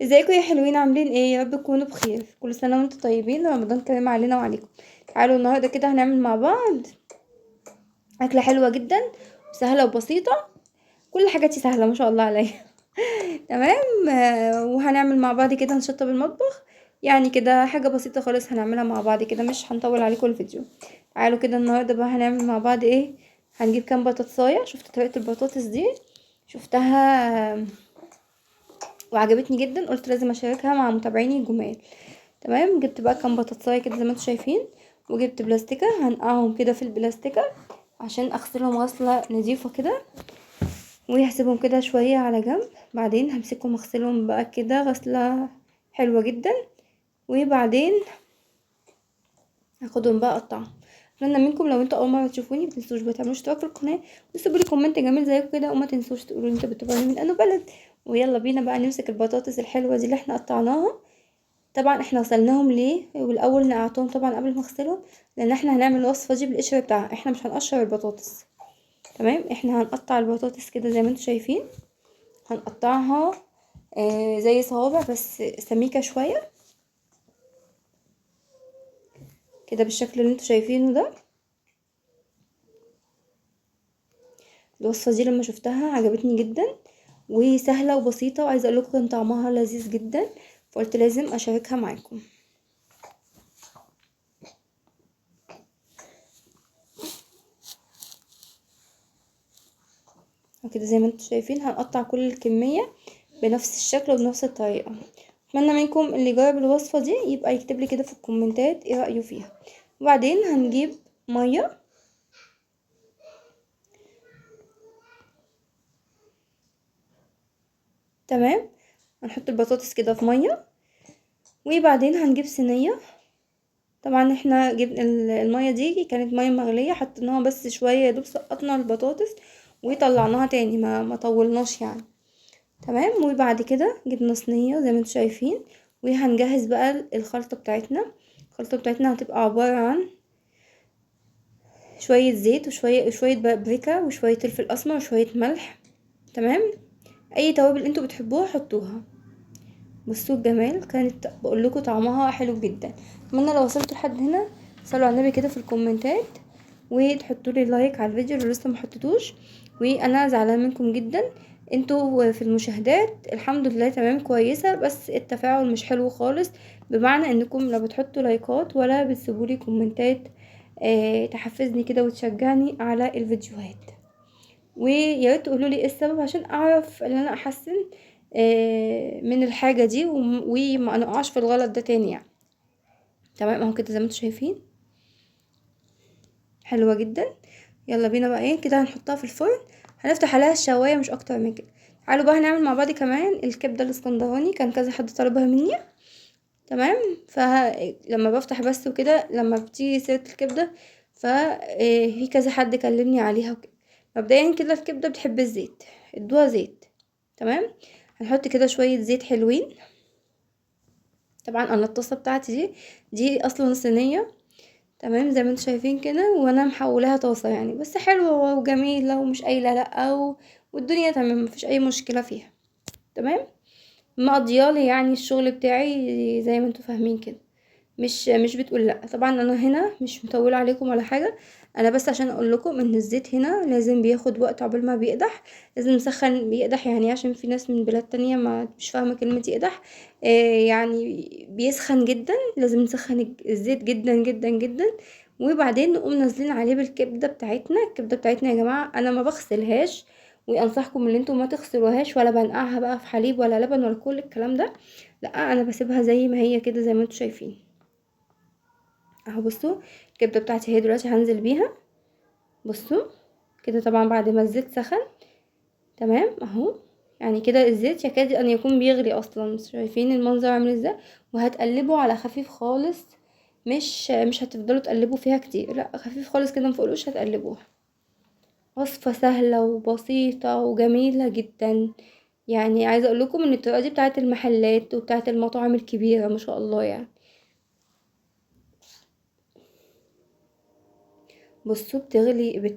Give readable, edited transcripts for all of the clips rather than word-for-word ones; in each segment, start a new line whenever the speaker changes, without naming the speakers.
ازيكم يا حلوين؟ عاملين ايه؟ يا رب تكونوا بخير. كل سنه وانتم طيبين، رمضان كريم علينا وعليكم. تعالوا النهارده كده هنعمل مع بعض اكله حلوه جدا وسهله وبسيطه. كل حاجاتي سهله ما شاء الله عليا. تمام. وهنعمل مع بعض كده نشطب المطبخ. يعني كده حاجه بسيطه خالص هنعملها مع بعض كده، مش هنطول عليكم الفيديو. تعالوا كده النهارده بقى هنعمل مع بعض ايه. هنجيب كام بطاطسايه. شفت طريقه البطاطس دي؟ شفتها وعجبتني جدا، قلت لازم اشاركها مع متابعيني الجمال. تمام. جبت بقى كام بطاطسايه كده زي ما انتم شايفين، وجبت بلاستيكه هنقعهم كده في البلاستيكه عشان اغسلهم غسله نظيفه كده، وهسيبهم كده شويه على جنب. بعدين همسكهم اغسلهم بقى كده غسله حلوه جدا، وبعدين هاخدهم بقى اقطعهم. اتمنى منكم لو انتوا اول مره تشوفوني متنسوش بقى تعملوا اشتراك في القناه وتسيبوا لي كومنت جميل زيكم كده، وما تنسوش تقولوا لي انتوا بتتابعوني من انه بلد. ويلا بينا بقى نمسك البطاطس الحلوه دي اللي احنا قطعناها. طبعا احنا غسلناهم ليه؟ والاول نقعتهم طبعا قبل ما اغسلهم، لان احنا هنعمل الوصفه دي بالقشر بتاعها، احنا مش هنقشر البطاطس. تمام. احنا هنقطع البطاطس كده زي ما انتم شايفين، هنقطعها زي صوابع بس سميكه شويه كده بالشكل اللي انتم شايفينه ده. الوصفه دي لما شفتها عجبتني جدا وسهله وبسيطه، وعايزه اقول لكم كان طعمها لذيذ جدا، فقلت لازم اشاركها معاكم. وكده زي ما انتم شايفين هنقطع كل الكميه بنفس الشكل وبنفس الطريقه. اتمنى منكم اللي يجرب الوصفه دي يبقى يكتب لي كده في الكومنتات ايه رايه فيها. وبعدين هنجيب ميه. تمام. هنحط البطاطس كده في ميه، وبعدين هنجيب صينيه. طبعا احنا جبنا الميه دي كانت ميه مغليه، حطيناها بس شويه يا دوب سقطنا البطاطس وطلعناها تاني، ما طولناش يعني. تمام. وبعد كده جبنا صينيه زي ما انتم شايفين، وهنجهز بقى الخلطه بتاعتنا. الخلطه بتاعتنا هتبقى عباره عن شويه زيت وشويه بابريكا وشويه فلفل اسمر وشويه ملح. تمام. اي توابل انتوا بتحبوها حطوها. بصوا الجمال، كانت بقول لكم طعمها حلو جدا. اتمنى لو وصلتوا لحد هنا صلوا على النبي كده في الكومنتات، وتحطوا لي لايك على الفيديو لو لسه ما حطيتوش. وانا زعلانه منكم جدا، انتوا في المشاهدات الحمد لله تمام كويسه، بس التفاعل مش حلو خالص، بمعنى انكم لا بتحطوا لايكات ولا بتسيبوا لي كومنتات تحفزني كده وتشجعني على الفيديوهات. ويا ريت تقولوا لي ايه السبب عشان اعرف ان انا احسن من الحاجه دي وما نقعش في الغلط ده تاني يعني. تمام اهو كده زي ما انتم شايفين حلوه جدا. يلا بينا بقى ايه كده هنحطها في الفرن، هنفتح عليها الشوايه مش اكتر من كده. تعالوا بقى هنعمل مع بعض كمان الكبده الاسكندراني، كان كذا حد طلبها مني. تمام. فلما بفتح بس وكده لما بتيجي سيره الكبده في كذا حد كلمني عليها وكده. مبدئيا كده الكبده بتحب الزيت، ادوها زيت. تمام. هنحط كده شويه زيت حلوين. طبعا انا الطاسه بتاعتي دي اصلا صينيه. تمام زي ما انتم شايفين كده، وانا محولها طاسه يعني، بس حلوه وجميله ومش قايله لا والدنيا تمام مفيش اي مشكله فيها. تمام. مقضيالي يعني الشغل بتاعي زي ما انتم فاهمين كده، مش بتقول لا. طبعا انا هنا مش مطوله عليكم ولا حاجه، انا بس عشان اقول لكم ان الزيت هنا لازم بياخد وقت عقبال ما بيقدح. لازم نسخن بيقدح يعني، عشان في ناس من بلاد تانية ما مش فاهمه كلمه يقدح. يعني بيسخن جدا، لازم نسخن الزيت جدا جدا جدا. وبعدين نقوم نازلين عليه بالكبده بتاعتنا. الكبده بتاعتنا يا جماعه انا ما بغسلهاش، وانصحكم ان انتم ما تغسلوهاش ولا بنقعها بقى في حليب ولا لبن ولا كل الكلام ده. لا انا بسيبها زي ما هي كده زي ما انتم شايفين اهو. بصوا الكبده بتاعتي اهي دلوقتي هنزل بيها. بصوا كده طبعا بعد ما الزيت سخن. تمام اهو. يعني كده الزيت يكاد ان يكون بيغلي اصلا، شايفين المنظر عامل ازاي. وهتقلبوا على خفيف خالص، مش هتفضلوا تقلبوا فيها كتير، لا خفيف خالص كده مفوقلوش هتقلبوها. وصفه سهله وبسيطه وجميله جدا. يعني عايزه اقول لكم ان الطريقه دي بتاعت المحلات وبتاعت المطاعم الكبيره ما شاء الله يعني. بصوا بتغلي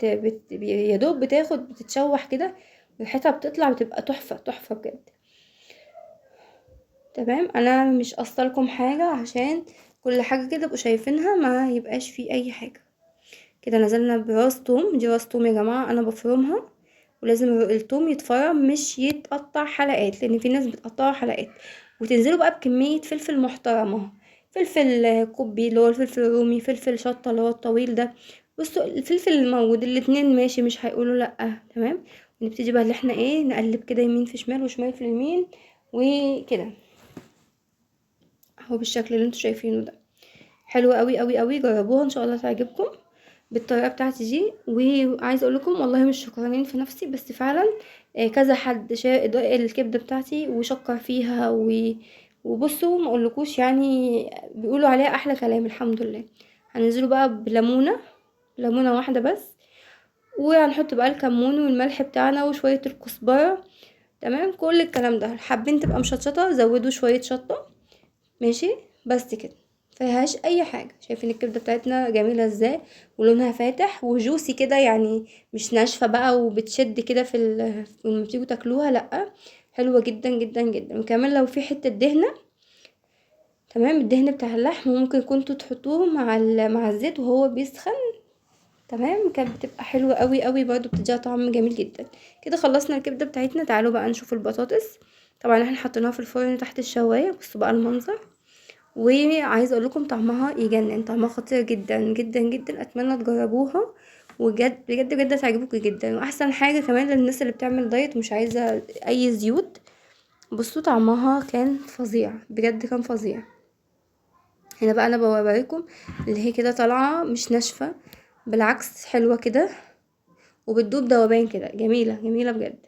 يا دوب بتتشوح كده، ريحتها بتطلع بتبقى تحفة تحفة بجد. تمام. انا مش قصة لكم حاجة عشان كل حاجة كده تبقوا شايفينها ما يبقاش فيه اي حاجة. كده نزلنا براس توم، دي راس توم يا جماعة انا بفرمها، ولازم التوم يتفرم مش يتقطع حلقات، لان في ناس بتقطعه حلقات. وتنزلوا بقى بكمية فلفل محترمة، فلفل كوبي اللي هو الفلفل الرومي، فلفل شطة اللي هو الطويل ده. بصوا الفلفل الموجود الاتنين ماشي، مش هيقولوا لأ. تمام. ونبتدي بقى اللي احنا ايه نقلب كده يمين في شمال وشمال في اليمين وكده اهو بالشكل اللي انتوا شايفينه ده. حلو قوي قوي قوي، جربوها ان شاء الله تعجبكم بالطريقه بتاعتي دي. وعايزه اقول لكم والله مش شكرانين في نفسي، بس فعلا كذا حد شاف الكبده بتاعتي وشكر فيها وبصوا ما اقولكوش يعني، بيقولوا عليها احلى كلام الحمد لله. هننزله بقى بليمونه، ليمونه واحده بس، وهنحط بقى الكمون والملح بتاعنا وشويه الكزبره. تمام. كل الكلام ده حابين تبقى مشطشطه زودوا شويه شطه، ماشي. بس كده مفيهاش اي حاجه. شايفين الكبده بتاعتنا جميله ازاي، ولونها فاتح وجوسي كده يعني، مش ناشفه بقى وبتشد كده لما بتيجوا تاكلوها، لا حلوه جدا جدا جدا. وكمان لو في حته دهنه، تمام، الدهن بتاع اللحم ممكن كنتوا تحطوه مع الزيت وهو بيسخن. تمام. كانت بتبقى حلوه قوي قوي برضو، بتديها طعم جميل جدا. كده خلصنا الكبده بتاعتنا. تعالوا بقى نشوف البطاطس. طبعا احنا حطيناها في الفرن تحت الشوايه، بصوا بقى المنظر. وعايزه اقول لكم طعمها يجنن، طعمها خطير جدا جدا جدا. اتمنى تجربوها، وجد بجد بجد هتعجبكم جدا. واحسن حاجه كمان للناس اللي بتعمل دايت ومش عايزه اي زيوت، بصوا طعمها كان فظيع بجد، كان فظيع. هنا بقى انا بوريكم اللي هي كده طالعه مش ناشفه، بالعكس حلوه كده وبتدوب دوبان كده، جميله جميله بجد.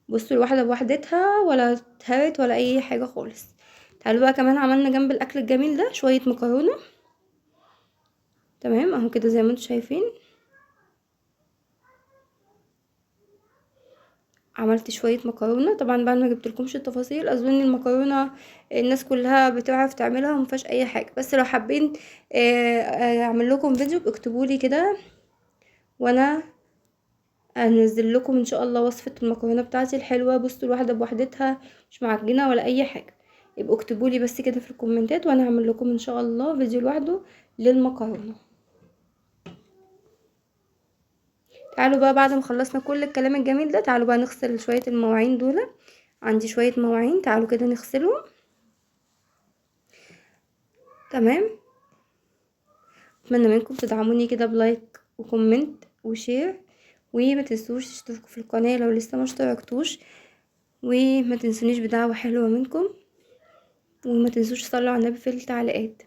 بصوا الواحده بوحدتها ولا اتهرت ولا اي حاجه خالص. تعالوا بقى كمان عملنا جنب الاكل الجميل ده شويه مكرونه. تمام اهو كده زي ما انتم شايفين. عملت شويه مكرونه، طبعا بعد ما جبتلكمش التفاصيل، اظن المكرونه الناس كلها بتعرف تعملها ومفيهاش اي حاجه. بس لو حابين اعمل لكم فيديو اكتبوا لي كده، وانا انزل لكم ان شاء الله وصفه المكرونه بتاعتي الحلوه. بصوا الواحده بوحدتها مش معجنه ولا اي حاجه. يبقوا اكتبوا لي بس كده في الكومنتات، وانا هعمل لكم ان شاء الله فيديو لوحده للمكرونه. تعالوا بقى بعد ما خلصنا كل الكلام الجميل ده، تعالوا بقى نغسل شويه المواعين دول. عندي شويه مواعين، تعالوا كده نغسلهم. تمام. اتمنى منكم تدعموني كده بلايك وكومنت وشير، وما تنسوش تشتركوا في القناه لو لسه ما اشتركتوش، وما تنسونيش بدعوه حلوه منكم، وما تنسوش تصلوا على النبي في التعليقات.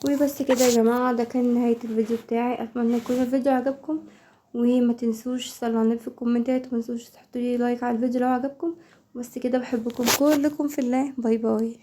وبس كده يا جماعة، ده كان نهاية الفيديو بتاعي. اتمنى يكون الفيديو عجبكم، وما تنسوش تصلوا على النبي في الكومنتات، وما تنسوش تحطوا لي لايك على الفيديو لو عجبكم. بس كده، بحبكم كلكم في الله. باي باي.